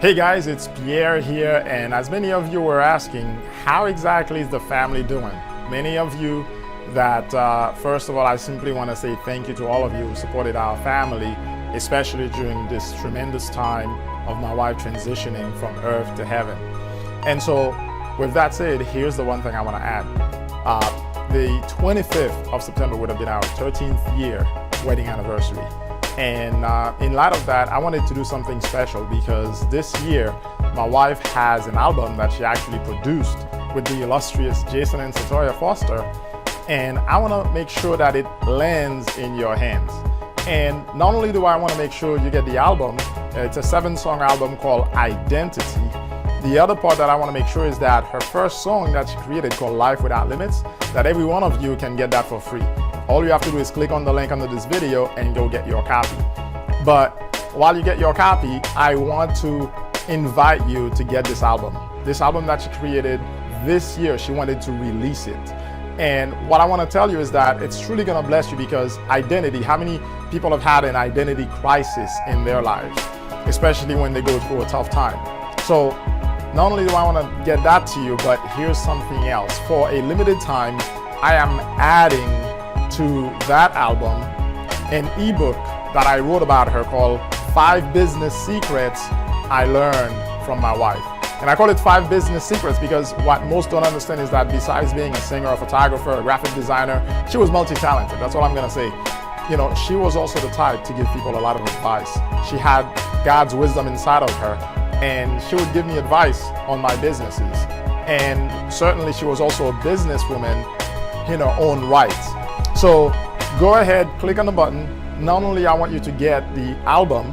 Hey guys, it's Pierre here, and as many of you were asking, how exactly is the family doing? Many of you that, first of all, I simply want to say thank you to all of you who supported our family, especially during this tremendous time of my wife transitioning from earth to heaven. And so, with that said, here's the one thing I want to add. The 25th of September would have been our 13th year wedding anniversary. And in light of that, I wanted to do something special because this year, my wife has an album that she actually produced with the illustrious Jason and Satoya Foster. And I want to make sure that it lands in your hands. And not only do I want to make sure you get the album, it's a 7-song album called Identity. The other part that I want to make sure is that her first song that she created called Life Without Limits, that every one of you can get that for free. All you have to do is click on the link under this video and go get your copy. But while you get your copy, I want to invite you to get this album. This album that she created this year, she wanted to release it. And what I want to tell you is that it's truly going to bless you because identity, how many people have had an identity crisis in their lives, especially when they go through a tough time? So not only do I want to get that to you, but here's something else. For a limited time, I am adding to that album an ebook that I wrote about her called 5 Business Secrets I Learned from My Wife. And I call it 5 Business Secrets because what most don't understand is that besides being a singer, a photographer, a graphic designer, she was multi-talented. That's all I'm going to say. You know, she was also the type to give people a lot of advice. She had God's wisdom inside of her, and she would give me advice on my businesses. And certainly she was also a businesswoman in her own right. So go ahead, click on the button. Not only I want you to get the album,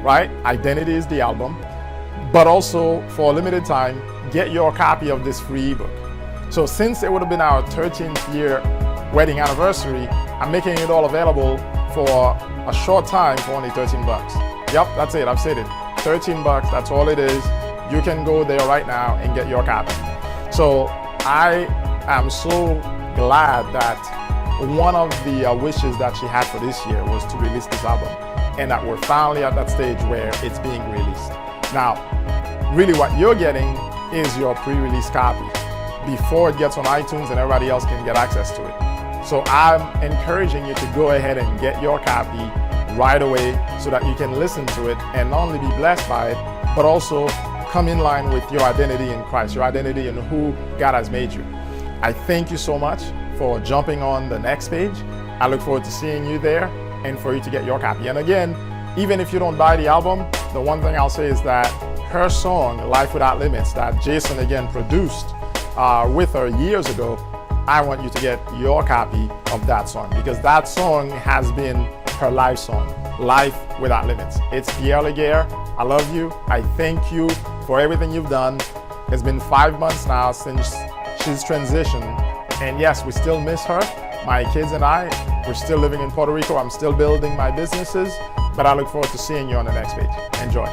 right? Identity is the album, but also for a limited time, get your copy of this free ebook. So since it would have been our 13th year wedding anniversary, I'm making it all available for a short time for only 13 bucks. Yep, that's it, I've said it. 13 bucks, that's all it is. You can go there right now and get your copy. So I am so glad that one of the wishes that she had for this year was to release this album, and that we're finally at that stage where it's being released. Now, really what you're getting is your pre-release copy before it gets on iTunes and everybody else can get access to it. So I'm encouraging you to go ahead and get your copy right away so that you can listen to it and not only be blessed by it, but also come in line with your identity in Christ, your identity in who God has made you. I thank you so much for jumping on the next page. I look forward to seeing you there and for you to get your copy. And again, even if you don't buy the album, the one thing I'll say is that her song, Life Without Limits, that Jason again produced with her years ago, I want you to get your copy of that song because that song has been her life song, Life Without Limits. It's Yadira Laguerre. I love you. I thank you for everything you've done. It's been 5 months now since she's transitioned. And yes, we still miss her. My kids and I, we're still living in Puerto Rico. I'm still building my businesses, but I look forward to seeing you on the next page. Enjoy.